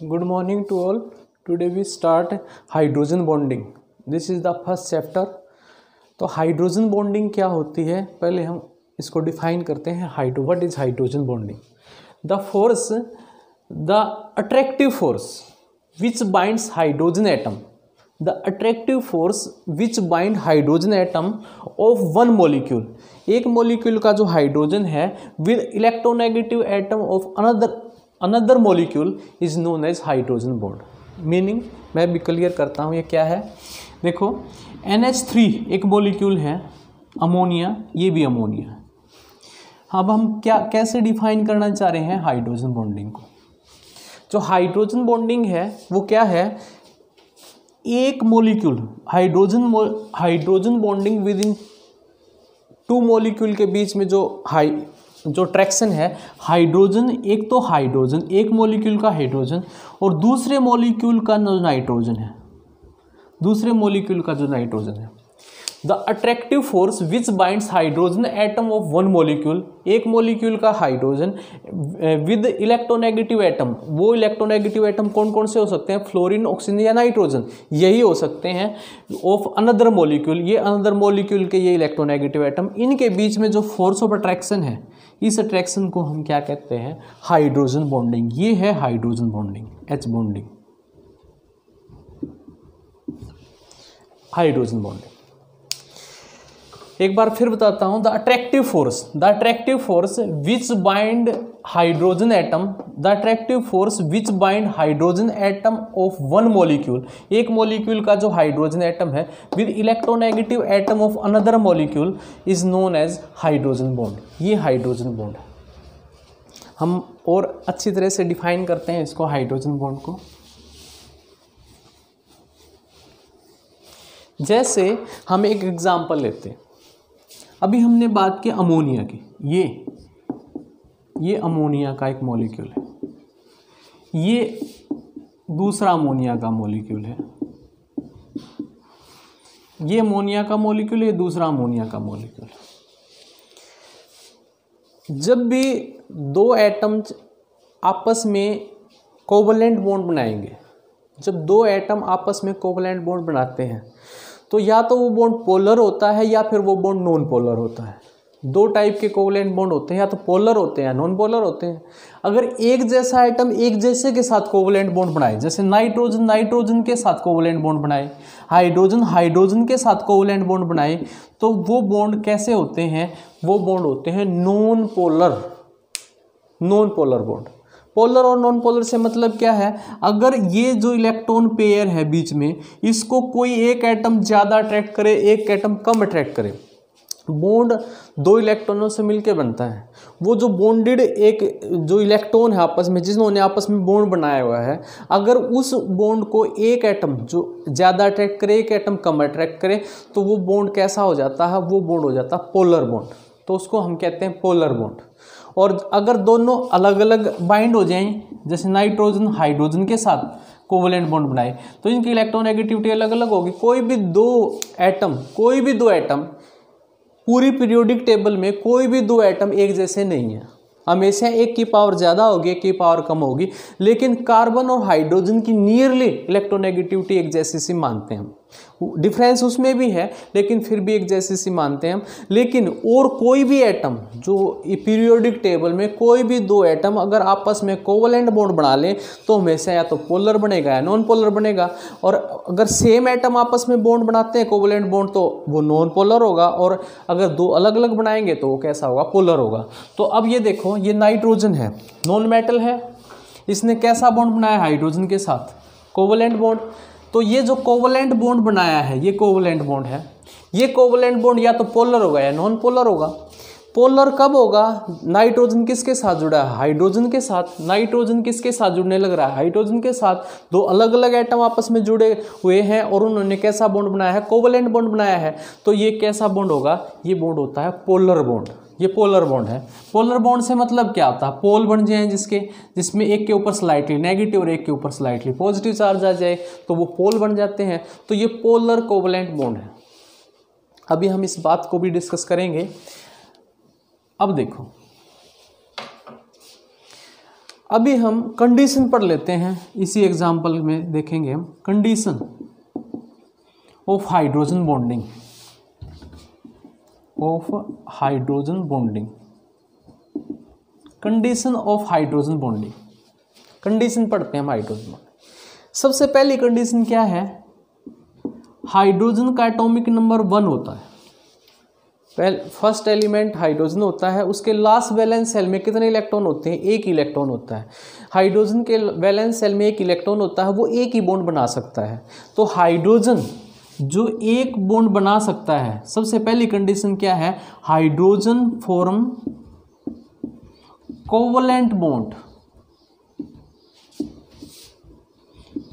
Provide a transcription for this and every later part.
Good morning to all. Today we start hydrogen bonding. This is the first chapter. तो hydrogen bonding क्या होती है, पहले हम इसको डिफाइन करते हैं. What is hydrogen bonding? The force, the attractive force which binds hydrogen atom, the attractive force which bind hydrogen atom of one molecule. एक मॉलिक्यूल का जो हाइड्रोजन है with electronegative atom of another molecule is known as hydrogen bond. Meaning मैं भी clear करता हूँ ये क्या है. देखो NH3 एक मॉलिक्यूल है, अमोनिया, ये भी अमोनिया है. अब हम कैसे डिफाइन करना चाह रहे हैं हाइड्रोजन बॉन्डिंग को. जो हाइड्रोजन बॉन्डिंग है वो क्या है, एक molecule hydrogen bonding with in two molecule के बीच में जो ट्रैक्शन है हाइड्रोजन, एक तो हाइड्रोजन, एक मॉलिक्यूल का हाइड्रोजन और दूसरे मॉलिक्यूल का जो नाइट्रोजन है, the attractive force which binds hydrogen atom of one molecule, एक मॉलिक्यूल का हाइड्रोजन विद इलेक्ट्रोनेगेटिव एटम. वो इलेक्ट्रोनेगेटिव एटम कौन कौन से हो सकते हैं, फ्लोरीन, ऑक्सीजन या नाइट्रोजन, यही हो सकते हैं. ऑफ अनदर मॉलिक्यूल, ये अनदर मॉलिक्यूल के ये इलेक्ट्रोनेगेटिव एटम, इनके बीच में जो फोर्स ऑफ अट्रैक्शन है, इस अट्रैक्शन को हम क्या कहते हैं, हाइड्रोजन बॉन्डिंग. ये है hydrogen bonding, H bonding, hydrogen bonding. एक बार फिर बताता हूं. The attractive force which bind hydrogen atom, the attractive force which bind hydrogen atom of one molecule, एक मॉलिक्यूल का जो हाइड्रोजन एटम है with electronegative atom of another molecule is known as hydrogen bond. ये hydrogen bond है. हम और अच्छी तरह से डिफाइन करते हैं इसको, हाइड्रोजन बॉन्ड को. जैसे हम एक एग्जाम्पल लेते हैं. अभी हमने बात की अमोनिया की. ये अमोनिया का एक मॉलिक्यूल है, ये दूसरा अमोनिया का मॉलिक्यूल है, ये अमोनिया का मॉलिक्यूल, ये दूसरा अमोनिया का मॉलिक्यूल. जब भी दो एटम आपस में कोवलेंट बॉन्ड बनाएंगे, जब दो एटम आपस में कोवलेंट बॉन्ड बनाते हैं तो या तो वो बॉन्ड पोलर होता है या फिर वो बॉन्ड नॉन पोलर होता है. दो टाइप के कोवलेंट बॉन्ड होते हैं, या तो पोलर होते हैं या नॉन पोलर होते हैं. अगर एक जैसा एटम एक जैसे के साथ कोवलेंट बॉन्ड बनाए, जैसे नाइट्रोजन के साथ कोवलेंट बॉन्ड बनाए, हाइड्रोजन के साथ कोवलेंट बॉन्ड बनाए, तो वो बॉन्ड कैसे होते हैं, वो बॉन्ड होते हैं नॉन पोलर बॉन्ड. पोलर और नॉन पोलर से मतलब क्या है, अगर ये जो इलेक्ट्रॉन पेयर है बीच में, इसको कोई एक एटम ज़्यादा अट्रैक्ट करे, एक एटम कम अट्रैक्ट करे, बॉन्ड दो इलेक्ट्रॉनों से मिलके बनता है. वो जो बॉन्डेड एक जो इलेक्ट्रॉन है आपस में, जिन्होंने आपस में बॉन्ड बनाया हुआ है, अगर उस बॉन्ड को एक एटम जो ज़्यादा अट्रैक्ट करे, एक एटम कम अट्रैक्ट करे, तो वो बॉन्ड कैसा हो जाता है, वो बॉन्ड हो जाता है पोलर बॉन्ड. तो उसको हम कहते हैं पोलर बॉन्ड. और अगर दोनों अलग अलग बाइंड हो जाएं, जैसे नाइट्रोजन हाइड्रोजन के साथ कोवलेंट बॉन्ड बनाए, तो इनकी इलेक्ट्रोनेगेटिविटी अलग अलग होगी. कोई भी दो एटम पूरी पीरियोडिक टेबल में कोई भी दो एटम एक जैसे नहीं है. हमेशा एक की पावर ज़्यादा होगी, एक की पावर कम होगी. लेकिन कार्बन और हाइड्रोजन की नियरली इलेक्ट्रोनेगेटिविटी एक जैसी सी मानते हैं हम. डिफरेंस उसमें भी है लेकिन फिर भी एक जैसी सी मानते हैं हम. लेकिन और कोई भी एटम जो पीरियोडिक टेबल में, कोई भी दो एटम अगर आपस में कोवलेंट बॉन्ड बना लें तो हमेशा या तो पोलर बनेगा या नॉन पोलर बनेगा. और अगर सेम एटम आपस में बॉन्ड बनाते हैं कोवलेंट बॉन्ड, तो वो नॉन पोलर होगा. और अगर दो अलग अलग बनाएंगे तो वो कैसा होगा, पोलर होगा. तो अब ये देखो, ये नाइट्रोजन है, नॉन मेटल है, इसने कैसा बॉन्ड बनाया, हाइड्रोजन के साथ कोवलेंट बॉन्ड. तो ये जो कोवलेंट बॉन्ड बनाया है, ये कोवलेंट बॉन्ड है. ये कोवलेंट बॉन्ड या तो पोलर होगा या नॉन पोलर होगा. पोलर कब होगा, नाइट्रोजन किसके साथ जुड़ा है, हाइड्रोजन के साथ. नाइट्रोजन किसके साथ जुड़ने लग रहा है, हाइड्रोजन के साथ. दो अलग अलग एटम आपस में जुड़े हुए हैं और उन्होंने कैसा बॉन्ड बनाया है, कोवलेंट बॉन्ड बनाया है. तो ये कैसा बॉन्ड होगा, ये बॉन्ड होता है पोलर बॉन्ड. ये पोलर बॉन्ड है. पोलर बॉन्ड से मतलब क्या होता है, पोल बन जाए जिसमें एक के ऊपर स्लाइटली नेगेटिव और एक के ऊपर स्लाइटली पॉजिटिव चार्ज आ जाए, तो वो पोल बन जाते हैं. तो ये पोलर कोवलेंट बॉन्ड है. अभी हम इस बात को भी डिस्कस करेंगे. अब देखो, अभी हम कंडीशन पढ़ लेते हैं, इसी एग्जाम्पल में देखेंगे हम condition of hydrogen bonding, condition of hydrogen bonding. Condition पढ़ते हैं हम हाइड्रोजन बॉन्डिंग। सबसे पहली कंडीशन क्या है, हाइड्रोजन का एटॉमिक नंबर 1 होता है। फर्स्ट एलिमेंट हाइड्रोजन होता है, उसके लास्ट वैलेंस सेल में कितने इलेक्ट्रॉन होते हैं, एक इलेक्ट्रॉन होता है। हाइड्रोजन के वैलेंस सेल में एक इलेक्ट्रॉन होता है, वो एक ही बॉन्ड बना सकता है। तो हाइड्रोजन जो एक बॉन्ड बना सकता है, सबसे पहली कंडीशन क्या है, hydrogen form covalent bond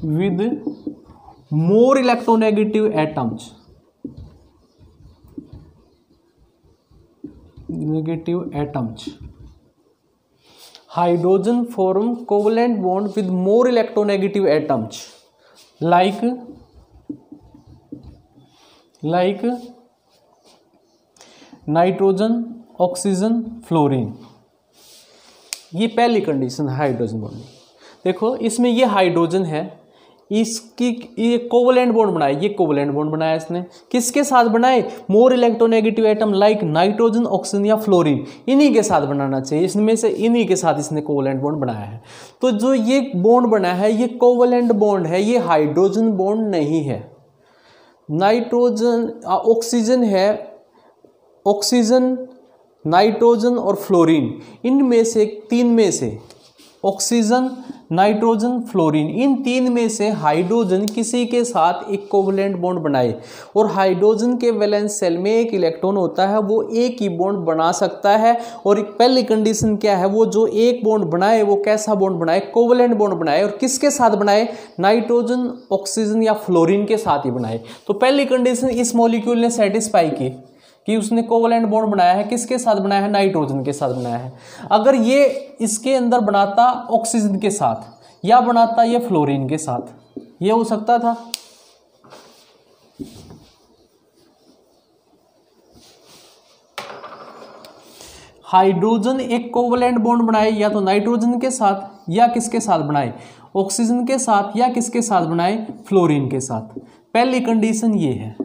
with more electronegative atoms, hydrogen form covalent bond with more electronegative atoms like nitrogen, oxygen, fluorine. ये पहली कंडीशन है हाइड्रोजन बॉन्डिंग। देखो इसमें ये हाइड्रोजन है, इसकी ये कोवलेंट बॉन्ड बनाया, ये कोवलेंट बॉन्ड बनाया इसने, किसके साथ बनाए, मोर electronegative atom like nitrogen, oxygen या फ्लोरीन, इन्हीं के साथ बनाना चाहिए। इसमें से इन्हीं के साथ इसने कोवलेंट बॉन्ड बनाया है। तो जो ये बॉन्ड बना है ये कोवलेंट बॉन्ड है, ये हाइड्रोजन बॉन्ड नहीं है। नाइट्रोजन, ऑक्सीजन है, ऑक्सीजन, नाइट्रोजन और फ्लोरीन, इनमें से तीन में से ऑक्सीजन, नाइट्रोजन, फ्लोरीन, इन तीन में से हाइड्रोजन किसी के साथ एक कोवलेंट बॉन्ड बनाए और हाइड्रोजन के वैलेंस सेल में एक इलेक्ट्रॉन होता है, वो एक ही बॉन्ड बना सकता है। और एक पहली कंडीशन क्या है, वो जो एक बॉन्ड बनाए वो कैसा बॉन्ड बनाए, कोवलेंट बॉन्ड बनाए। और किसके साथ बनाए, नाइट्रोजन, ऑक्सीजन या फ्लोरीन के साथ ही बनाए। तो पहली कंडीशन इस मॉलिक्यूल ने सेटिस्फाई की कि उसने कोवलेंट बॉन्ड बनाया है, किसके साथ बनाया है, नाइट्रोजन के साथ बनाया है। अगर ये इसके अंदर बनाता ऑक्सीजन के साथ या बनाता ये फ्लोरीन के साथ, ये हो सकता था। हाइड्रोजन एक कोवलेंट बॉन्ड बनाए या तो नाइट्रोजन के साथ या किसके साथ बनाए, ऑक्सीजन के साथ या किसके साथ बनाए, फ्लोरीन के साथ। पहली कंडीशन ये है,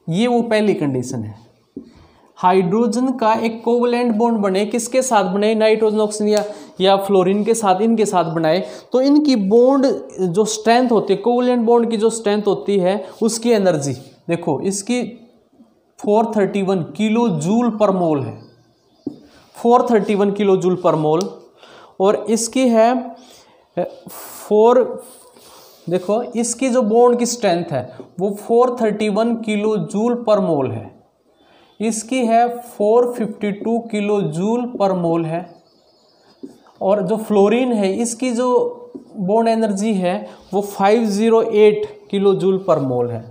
ये वो पहली कंडीशन है। हाइड्रोजन का एक कोवलेंट बॉन्ड बने, किसके साथ बने, नाइट्रोजन, ऑक्सीजन या फ्लोरीन के साथ, इनके साथ बनाए। तो इनकी बॉन्ड जो स्ट्रेंथ होती है, कोवलेंट बॉन्ड की जो स्ट्रेंथ होती है, उसकी एनर्जी देखो, इसकी 431 किलो जूल पर मोल है, 431 किलो जूल पर मोल। और इसकी है देखो इसकी जो बॉन्ड की स्ट्रेंथ है वो 431 किलो जूल पर मोल है, इसकी है 452 किलो जूल पर मोल है। और जो फ्लोरीन है इसकी जो बॉन्ड एनर्जी है वो 508 किलो जूल पर मोल है,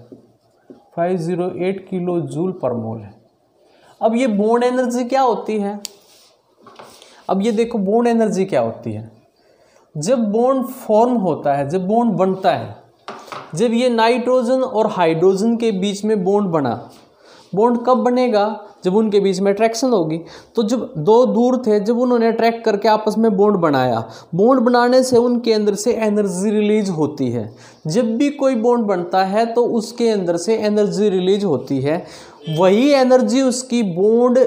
508 किलो जूल पर मोल है। अब ये बॉन्ड एनर्जी क्या होती है, अब ये देखो बॉन्ड एनर्जी क्या होती है। जब बॉन्ड फॉर्म होता है, जब बॉन्ड बनता है, जब ये नाइट्रोजन और हाइड्रोजन के बीच में बॉन्ड बना, बॉन्ड कब बनेगा, जब उनके बीच में अट्रैक्शन होगी। तो जब दो दूर थे, जब उन्होंने अट्रैक्ट करके आपस में बॉन्ड बनाया, बॉन्ड बनाने से उनके अंदर से एनर्जी रिलीज होती है। जब भी कोई बॉन्ड बनता है तो उसके अंदर से एनर्जी रिलीज होती है, वही एनर्जी उसकी बॉन्ड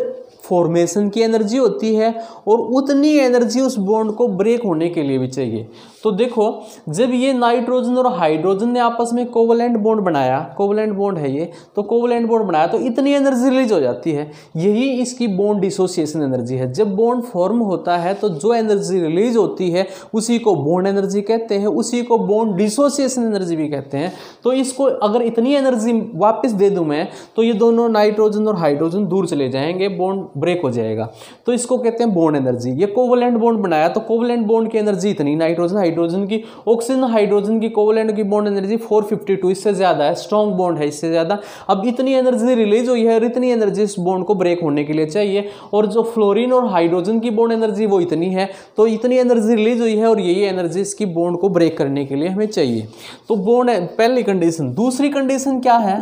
फॉर्मेशन की एनर्जी होती है और उतनी एनर्जी उस बॉन्ड को ब्रेक होने के लिए भी चाहिए। तो देखो जब ये नाइट्रोजन और हाइड्रोजन ने आपस में कोवलेंट बॉन्ड बनाया, कोवलेंट बॉन्ड है ये, तो कोवलेंट बॉन्ड बनाया तो इतनी एनर्जी रिलीज हो जाती है, यही इसकी बॉन्ड डिसोसिएशन एनर्जी है। जब बॉन्ड फॉर्म होता है तो जो एनर्जी रिलीज होती है उसी को बॉन्ड एनर्जी कहते हैं, उसी को बॉन्ड डिसोसिएशन एनर्जी भी कहते हैं। तो इसको अगर इतनी एनर्जी वापस दे दूं मैं तो ये दोनों नाइट्रोजन और हाइड्रोजन दूर चले जाएंगे, बॉन्ड ब्रेक हो जाएगा, तो इसको कहते हैं बॉन्ड एनर्जी। ये कोवलेंट बॉन्ड बनाया तो कोवलेंट बॉन्ड की एनर्जी इतनी, नाइट्रोजन हाइड्रोजन की, ऑक्सीजन हाइड्रोजन की कोवलेंट की बॉन्ड एनर्जी 452, इससे ज्यादा है, स्ट्रॉन्ग बॉन्ड है इससे ज्यादा। अब इतनी एनर्जी रिलीज हुई है और इतनी एनर्जी इस बॉन्ड को ब्रेक होने के लिए चाहिए, और जो फ्लोरीन और हाइड्रोजन की बॉन्ड एनर्जी वो इतनी है, तो इतनी एनर्जी रिलीज हुई है और यही एनर्जी इसकी बॉन्ड को ब्रेक करने के लिए हमें चाहिए। तो बॉन्ड है पहली कंडीशन। दूसरी कंडीशन क्या है,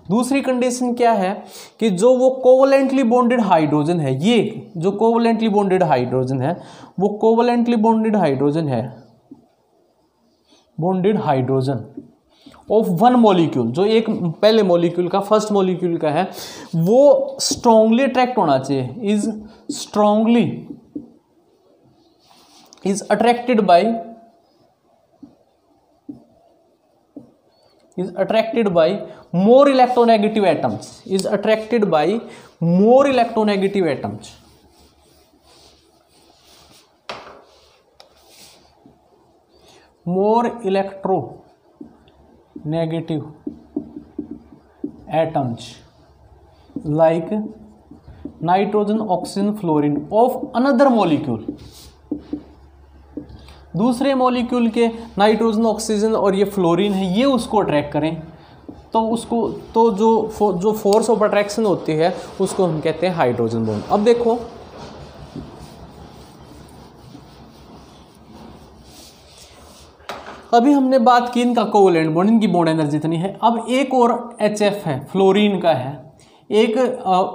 दूसरी कंडीशन क्या है कि जो वो कोवलेंटली बॉन्डेड हाइड्रोजन है, ये जो कोवलेंटली बॉन्डेड हाइड्रोजन है वो कोवलेंटली बॉन्डेड हाइड्रोजन है, bonded hydrogen of one molecule, जो एक पहले मॉलिक्यूल का, फर्स्ट मॉलिक्यूल का है, वो स्ट्रांगली अट्रैक्ट होना चाहिए, is attracted bye more electronegative atoms, is attracted by more electronegative atoms. More electronegative atoms like nitrogen, oxygen, fluorine of another molecule. दूसरे मॉलिक्यूल के नाइट्रोजन, ऑक्सीजन और ये फ्लोरीन है, ये उसको अट्रैक्ट करें तो उसको जो फोर्स ऑफ अट्रैक्शन होती है उसको हम कहते हैं हाइड्रोजन बॉन्ड। अब देखो अभी हमने बात की इनका कोवलेंट बॉन्ड, इनकी बॉन्ड एनर्जी इतनी है। अब एक और HF है, फ्लोरीन का है, एक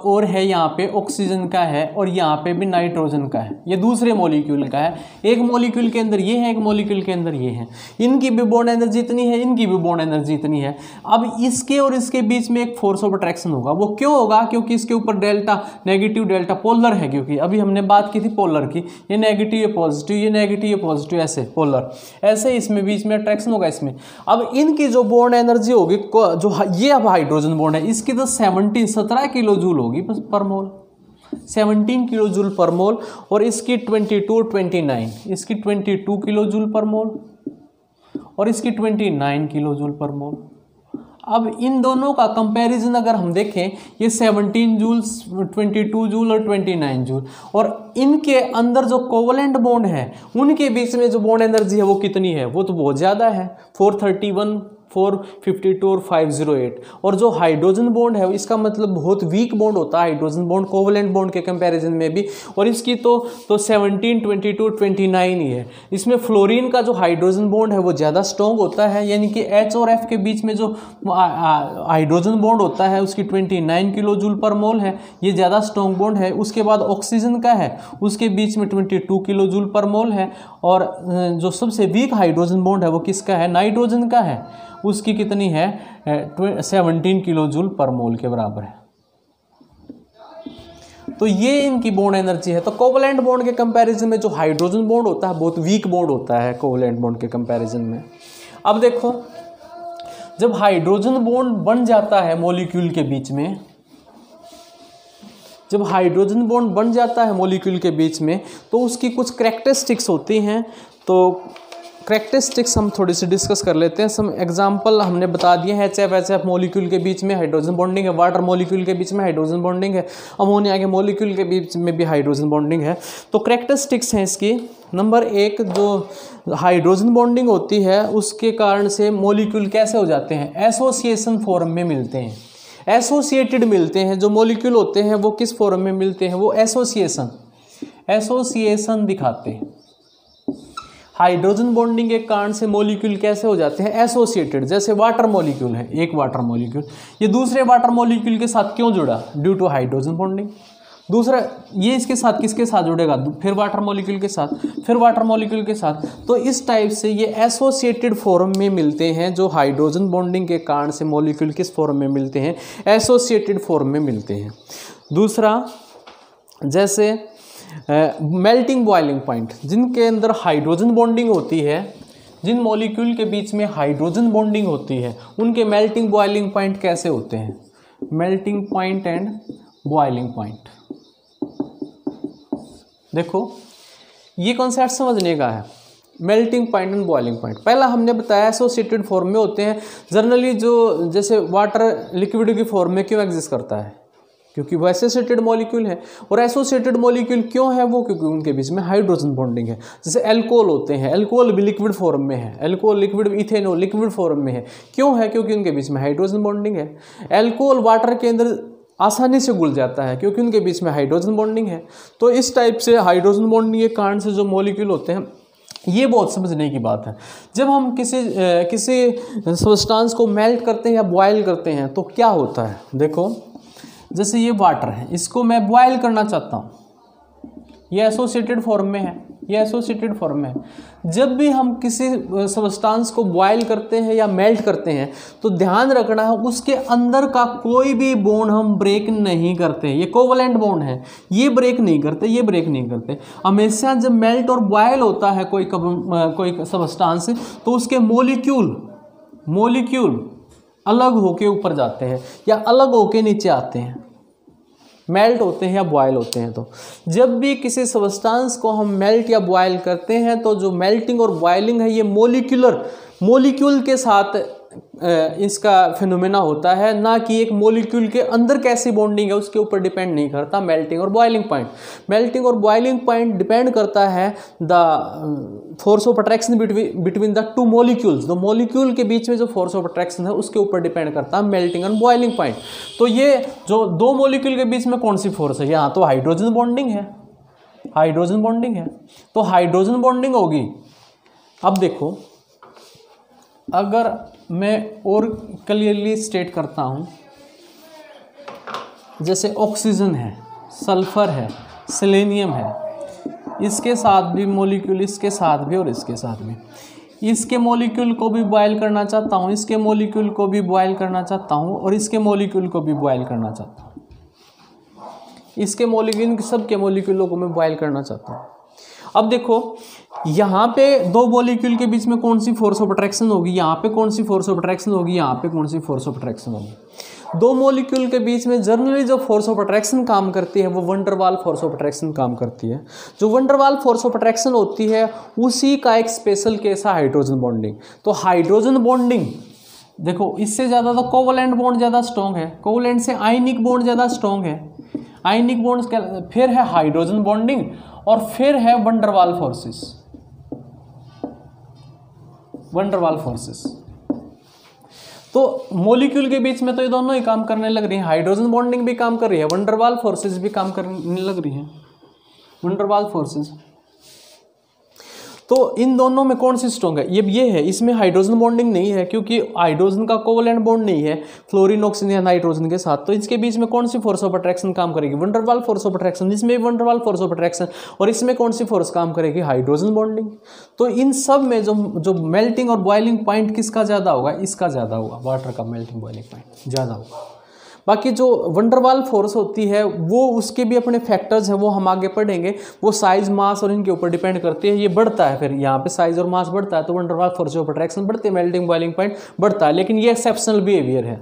और है यहाँ पे ऑक्सीजन का है और यहाँ पे भी नाइट्रोजन का है, ये दूसरे मॉलिक्यूल का है। एक मॉलिक्यूल के अंदर ये है, एक मॉलिक्यूल के अंदर ये है, इनकी भी बॉन्ड एनर्जी इतनी है, इनकी भी बॉन्ड एनर्जी इतनी है। अब इसके और इसके बीच में एक फोर्स ऑफ अट्रैक्शन होगा, वो क्यों होगा? क्योंकि इसके ऊपर डेल्टा नेगेटिव, डेल्टा पोलर है, क्योंकि अभी हमने बात की थी पोलर की, ये नेगेटिव, ये पॉजिटिव, ये नेगेटिव, ये पॉजिटिव, ऐसे पोलर, ऐसे इसमें बीच में अट्रैक्शन होगा इसमें। अब इनकी जो बॉन्ड एनर्जी होगी, जो ये अब हाइड्रोजन बॉन्ड है, इसकी तो 17 किलो जूल होगी बस पर मोल, 17 किलो जूल पर मोल, और इसकी 22, 29, इसकी 22 किलो जूल पर मोल और इसकी 29 किलो जूल पर मोल। अब इन दोनों का कंपैरिजन अगर हम देखें, ये 17 जूल, 22 जूल और 29 जूल, और इनके अंदर जो कोवलेंट बॉन्ड है उनके बीच में जो बॉन्ड एनर्जी है वो कितनी है? वो तो बहुत ज़्यादा है, 431, 452 और 508। और जो हाइड्रोजन बॉन्ड है इसका मतलब बहुत वीक बॉन्ड होता है हाइड्रोजन बॉन्ड कोवलेंट बॉन्ड के कंपैरिजन में भी, और इसकी तो 17, 22, 29 ही है। इसमें फ्लोरीन का जो हाइड्रोजन बॉन्ड है वो ज़्यादा स्ट्रॉन्ग होता है, यानी कि H और F के बीच में जो हाइड्रोजन बॉन्ड होता है उसकी 29 किलो जूल पर मोल है, ये ज़्यादा स्ट्रॉन्ग बॉन्ड है। उसके बाद ऑक्सीजन का है, उसके बीच में 22 किलो जूल पर मोल है, और जो सबसे वीक हाइड्रोजन बॉन्ड है वो किसका है? नाइट्रोजन का है, उसकी कितनी है? 17 किलो जूल पर मोल के बराबर है। तो ये इनकी बॉन्ड एनर्जी है। तो कोवलेंट बॉन्ड के कंपैरिजन में जो हाइड्रोजन बॉन्ड होता है बहुत वीक बॉन्ड होता है कोवलेंट बॉन्ड के कंपैरिजन में। अब देखो, जब हाइड्रोजन बॉन्ड बन जाता है मॉलिक्यूल के बीच में, जब हाइड्रोजन बॉन्ड बन जाता है मॉलिक्यूल के बीच में तो उसकी कुछ कैरेक्टरिस्टिक्स होती हैं। तो कैरेक्टरिस्टिक्स हम थोड़ी सी डिस्कस कर लेते हैं। सम एग्जांपल हमने बता दिए हैं, HF मॉलिक्यूल के बीच में हाइड्रोजन बॉन्डिंग है, वाटर मॉलिक्यूल के बीच में हाइड्रोजन बॉन्डिंग है, अमोनिया के मॉलिक्यूल के बीच में भी हाइड्रोजन बॉन्डिंग है। तो कैरेक्टरिस्टिक्स हैं इसकी। नंबर 1, जो हाइड्रोजन बॉन्डिंग होती है उसके कारण से मॉलिक्यूल कैसे हो जाते हैं? एसोसिएशन फॉर्म में मिलते हैं, एसोसिएटेड मिलते हैं। जो मॉलिक्यूल होते हैं वो किस फॉर्म में मिलते हैं? वो एसोसिएशन दिखाते हैं। हाइड्रोजन बॉन्डिंग के कारण से मॉलिक्यूल कैसे हो जाते हैं? एसोसिएटेड। जैसे वाटर मॉलिक्यूल है, एक वाटर मॉलिक्यूल, ये दूसरे वाटर मॉलिक्यूल के साथ क्यों जुड़ा? Due to hydrogen bonding. दूसरा ये इसके साथ किसके साथ जुड़ेगा? फिर वाटर मॉलिक्यूल के साथ, फिर वाटर मॉलिक्यूल के साथ। तो इस टाइप से ये एसोसिएटेड फॉर्म में मिलते हैं। जो हाइड्रोजन बॉन्डिंग के कारण से मॉलिक्यूल किस फॉर्म में मिलते हैं? एसोसिएटेड फॉर्म में मिलते हैं। दूसरा, जैसे मेल्टिंग बॉइलिंग पॉइंट, जिनके अंदर हाइड्रोजन बॉन्डिंग होती है, जिन मॉलिक्यूल के बीच में हाइड्रोजन बॉन्डिंग होती है उनके मेल्टिंग बॉइलिंग पॉइंट कैसे होते हैं? Melting point and boiling point. देखो, ये कॉन्सेप्ट समझने का है, melting point and boiling point. पहला हमने बताया एसोसिएटेड फॉर्म में होते हैं। जनरली जो जैसे वाटर लिक्विड की फॉर्म में क्यों एग्जिस्ट करता है? क्योंकि वो एसोसिएटेड मॉलिक्यूल है। और एसोसिएटेड मॉलिक्यूल क्यों है वो? क्योंकि उनके बीच में हाइड्रोजन बॉन्डिंग है। जैसे एल्कोहल होते हैं, एल्कोहल भी लिक्विड फॉर्म में है, alcohol liquid, ethanol liquid form में है। क्यों है? क्योंकि उनके बीच में हाइड्रोजन बॉन्डिंग है। एल्कोहल वाटर के अंदर आसानी से घुल जाता है क्योंकि उनके बीच में हाइड्रोजन बॉन्डिंग है। तो इस टाइप से हाइड्रोजन बॉन्डिंग के कारण से जो मॉलिक्यूल होते हैं ये बहुत समझने की बात है। जब हम किसी सब्सटेंस को मेल्ट करते हैं या बॉयल करते हैं तो क्या होता है, देखो जैसे ये वाटर है, इसको मैं बॉयल करना चाहता हूँ, ये एसोसिएटेड फॉर्म में है, ये एसोसिएटेड फॉर्म में है। जब भी हम किसी सब्सटेंस को बॉयल करते हैं या मेल्ट करते हैं तो ध्यान रखना है उसके अंदर का कोई भी बॉन्ड हम ब्रेक नहीं करते। ये कोवलेंट बॉन्ड है, ये ब्रेक नहीं करते, ये ब्रेक नहीं करते। हमेशा जब मेल्ट और बॉयल होता है कोई सब्सटेंस तो उसके मोलिक्यूल अलग होके ऊपर जाते हैं या अलग होके नीचे आते हैं, मेल्ट होते हैं या बॉयल होते हैं। तो जब भी किसी सब्सटेंस को हम मेल्ट या बॉयल करते हैं तो जो मेल्टिंग और बॉयलिंग है ये मोलिक्यूल के साथ इसका फिनोमेना होता है, ना कि एक मोलिक्यूल के अंदर कैसी बॉन्डिंग है उसके ऊपर डिपेंड नहीं करता मेल्टिंग और बॉइलिंग पॉइंट। मेल्टिंग और बॉइलिंग पॉइंट डिपेंड करता है the force of attraction between the two molecules. दो मोलिक्यूल के बीच में जो फोर्स ऑफ अट्रैक्शन है उसके ऊपर डिपेंड करता है मेल्टिंग एंड बॉइलिंग पॉइंट। तो ये जो दो मोलिक्यूल के बीच में कौन सी फोर्स है, यहाँ तो हाइड्रोजन बॉन्डिंग है, तो हाइड्रोजन बॉन्डिंग होगी। अब देखो अगर मैं और क्लियरली स्टेट करता हूँ, जैसे ऑक्सीजन है, सल्फर है, सेलेनियम है, इसके साथ भी मोलिक्यूल, इसके साथ भी और इसके साथ भी, इसके मोलिक्यूल को भी बॉयल करना चाहता हूँ, इसके मोलिक्यूल को भी बॉयल करना चाहता हूँ और इसके मोलिक्यूल को भी बॉयल करना चाहता हूँ, इसके मोलिक्यूल, सब के मोलिक्यूलों को मैं बॉयल करना चाहता हूँ। अब देखो यहाँ पे दो मॉलिक्यूल के बीच में कौन सी फोर्स ऑफ अट्रैक्शन होगी, यहाँ पे कौन सी फोर्स ऑफ अट्रैक्शन होगी, यहाँ पे कौन सी फोर्स ऑफ अट्रैक्शन होगी। दो मॉलिक्यूल के बीच में जनरली जो फोर्स ऑफ अट्रैक्शन काम करती है वो van der Waal force of attraction काम करती है। जो van der Waal force of attraction होती है उसी का एक स्पेशल केस है हाइड्रोजन बॉन्डिंग। तो हाइड्रोजन बॉन्डिंग देखो इससे ज़्यादा तो कोवलेंट बॉन्ड ज़्यादा स्ट्रॉन्ग है, कोवलेंट से आयनिक बॉन्ड ज़्यादा स्ट्रॉन्ग है, आयनिक बॉन्ड, फिर है हाइड्रोजन बॉन्डिंग और फिर है वैन डर वाल फोर्सेस, वैन डर वाल फोर्सेस। तो मॉलिक्यूल के बीच में तो ये दोनों ही काम करने लग रही हैं, हाइड्रोजन बॉन्डिंग भी काम कर रही है, वैन डर वाल फोर्सेस भी काम करने लग रही हैं, वैन डर वाल फोर्सेस। तो इन दोनों में कौन सी स्ट्रॉन्ग है, ये है, इसमें हाइड्रोजन बॉन्डिंग नहीं है क्योंकि हाइड्रोजन का कोवलेंट बॉन्ड नहीं है फ्लोरीन ऑक्सीजन या नाइट्रोजन के साथ। तो इसके बीच में कौन सी फोर्स ऑफ अट्रैक्शन काम करेगी, van der Waal force of attraction, इसमें van der Waal force of attraction, और इसमें कौन सी फोर्स काम करेगी, हाइड्रोजन बॉन्डिंग। तो इन सब में जो मेल्टिंग और बॉइलिंग पॉइंट किसका ज़्यादा होगा, इसका ज़्यादा होगा, वाटर का मेल्टिंग बॉइलिंग पॉइंट ज़्यादा होगा। बाकी जो वैन डर वाल फोर्स होती है वो उसके भी अपने फैक्टर्स हैं, वो हम आगे पढ़ेंगे, वो साइज मास और इनके ऊपर डिपेंड करती है। ये बढ़ता है, फिर यहाँ पे साइज और मास बढ़ता है तो van der Waal force of attraction बढ़ते हैं, मेल्टिंग बॉइलिंग पॉइंट बढ़ता है, लेकिन ये एक्सेप्शनल बिहेवियर है।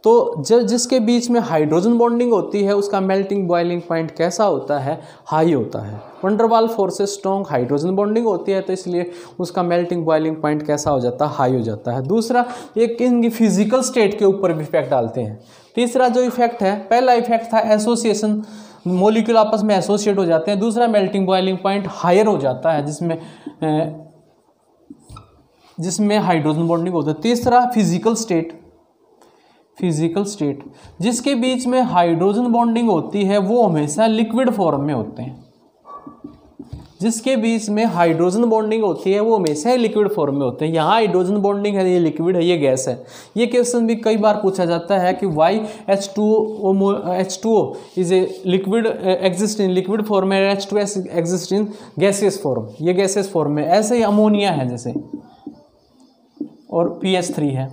तो जिसके बीच में हाइड्रोजन बॉन्डिंग होती है उसका मेल्टिंग बॉइलिंग पॉइंट कैसा होता है, हाई होता है। वैन डर वाल फोर्सेस स्ट्रॉन्ग, हाइड्रोजन बॉन्डिंग होती है तो इसलिए उसका मेल्टिंग बॉइलिंग पॉइंट कैसा हो जाता है, हाई हो जाता है। दूसरा, एक इनकी फिजिकल स्टेट के ऊपर भी इफेक्ट डालते हैं। तीसरा जो इफेक्ट है, पहला इफेक्ट था एसोसिएशन, मॉलिक्यूल आपस में एसोसिएट हो जाते हैं। दूसरा, मेल्टिंग बॉइलिंग पॉइंट हायर हो जाता है जिसमें हाइड्रोजन बॉन्डिंग होता है। तीसरा, फिजिकल स्टेट जिसके बीच में हाइड्रोजन बॉन्डिंग होती है वो हमेशा लिक्विड फॉर्म में होते हैं, जिसके बीच में हाइड्रोजन बॉन्डिंग होती है वो हमेशा लिक्विड फॉर्म में होते हैं। यहाँ हाइड्रोजन बॉन्डिंग है, ये लिक्विड है, ये गैस है। ये क्वेश्चन भी कई बार पूछा जाता है कि why H2O is a liquid exist in liquid form है, H2S exist in gaseous form, ये गैसियस फॉर्म में। ऐसे ही अमोनिया है जैसे, और PH3 है,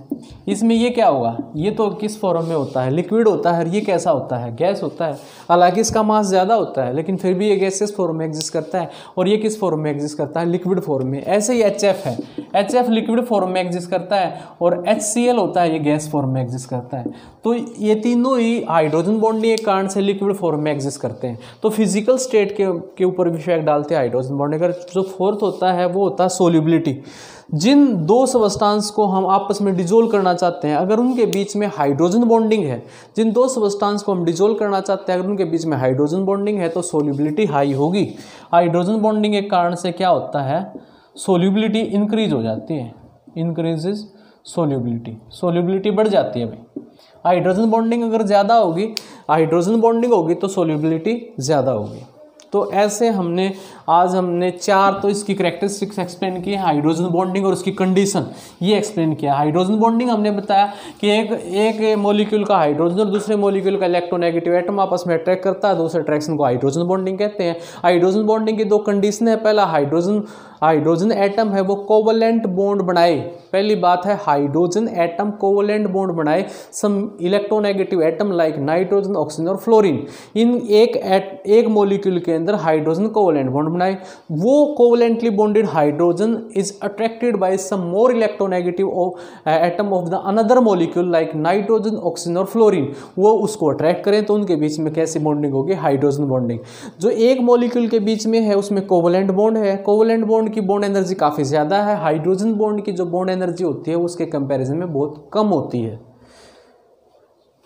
इसमें ये क्या होगा, ये तो किस फॉर्म में होता है, लिक्विड होता है, और ये कैसा होता है, गैस होता है। हालांकि इसका मास ज़्यादा होता है लेकिन फिर भी ये गैसियस फॉर्म में एग्जिस्ट करता है, और ये किस फॉर्म में एग्जिस्ट करता है, लिक्विड फॉर्म में। ऐसे ही HF है, HF लिक्विड फॉर्म में एग्जिस्ट करता है, और HCl होता है, ये गैस फॉर्म में एग्जिस्ट करता है। तो ये तीनों ही हाइड्रोजन बॉन्डिंग के कारण से लिक्विड फॉर्म में एग्जिस्ट करते हैं। तो फिजिकल स्टेट के ऊपर भी इफेक्ट डालते हैं हाइड्रोजन बॉन्डिंग। अगर जो फोर्थ होता है वो होता है सोल्यूबिलिटी। जिन दो सब्सटेंस को हम आपस में डिजोल्व करना चाहते हैं, अगर उनके बीच में हाइड्रोजन बॉन्डिंग है, जिन दो सब्सटेंस को हम डिजोल्व करना चाहते हैं अगर उनके बीच में हाइड्रोजन बॉन्डिंग है तो सोल्यूबिलिटी हाई होगी। हाइड्रोजन बॉन्डिंग के कारण से क्या होता है, सोल्यूबिलिटी इंक्रीज हो जाती है, इंक्रीजेज सोल्यूबिलिटी बढ़ जाती है भाई। हाइड्रोजन बॉन्डिंग अगर ज़्यादा होगी, हाइड्रोजन बॉन्डिंग होगी तो सोल्यूबिलिटी ज़्यादा होगी। तो ऐसे आज हमने 4 तो इसकी कैरेक्टरिस्टिक्स एक्सप्लेन की, हाइड्रोजन बॉन्डिंग और उसकी कंडीशन ये एक्सप्लेन किया। हाइड्रोजन बॉन्डिंग हमने बताया कि एक मॉलिक्यूल का हाइड्रोजन और दूसरे मॉलिक्यूल का इलेक्ट्रोनेगेटिव एटम आपस में अट्रैक्ट करता है, दूसरे अट्रैक्शन को हाइड्रोजन बॉन्डिंग कहते हैं। हाइड्रोजन बॉन्डिंग की 2 कंडीशन है। पहला, हाइड्रोजन एटम है वो कोवलेंट बॉन्ड बनाए। पहली बात है हाइड्रोजन एटम कोवलेंट बॉन्ड बनाए some electronegative atom like nitrogen, oxygen और फ्लोरीन। इन एक मॉलिक्यूल के अंदर हाइड्रोजन कोवलेंट बॉन्ड बनाए। वो covalently bonded hydrogen is attracted by some more electronegative atom of the another molecule like nitrogen, oxygen और fluorine. वो उसको अट्रैक्ट करें तो उनके बीच में कैसी बॉन्डिंग होगी? Hydrogen bonding. जो एक मॉलिक्यूल के बीच में है उसमें कोवलेंट बॉन्ड है। कोवलेंट बॉन्ड की बॉन्ड एनर्जी काफ़ी ज़्यादा है। हाइड्रोजन बॉन्ड की जो बॉन्ड एनर्जी होती है उसके कंपैरिजन में बहुत कम होती है।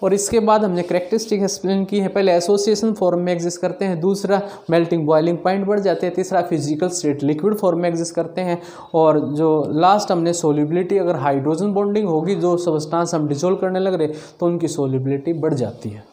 और इसके बाद हमने कैरेक्टरिस्टिक एक्सप्लेन की है। पहले एसोसिएशन फॉर्म में एग्जिस्ट करते हैं, दूसरा मेल्टिंग बॉइलिंग पॉइंट बढ़ जाते हैं, तीसरा फिजिकल स्टेट लिक्विड फॉर्म में एग्जिस्ट करते हैं, और जो लास्ट हमने सोल्यूबिलिटी, अगर हाइड्रोजन बॉन्डिंग होगी जो सब्सटेंस हम डिसॉल्व करने लग रहे तो उनकी सोल्यूबिलिटी बढ़ जाती है।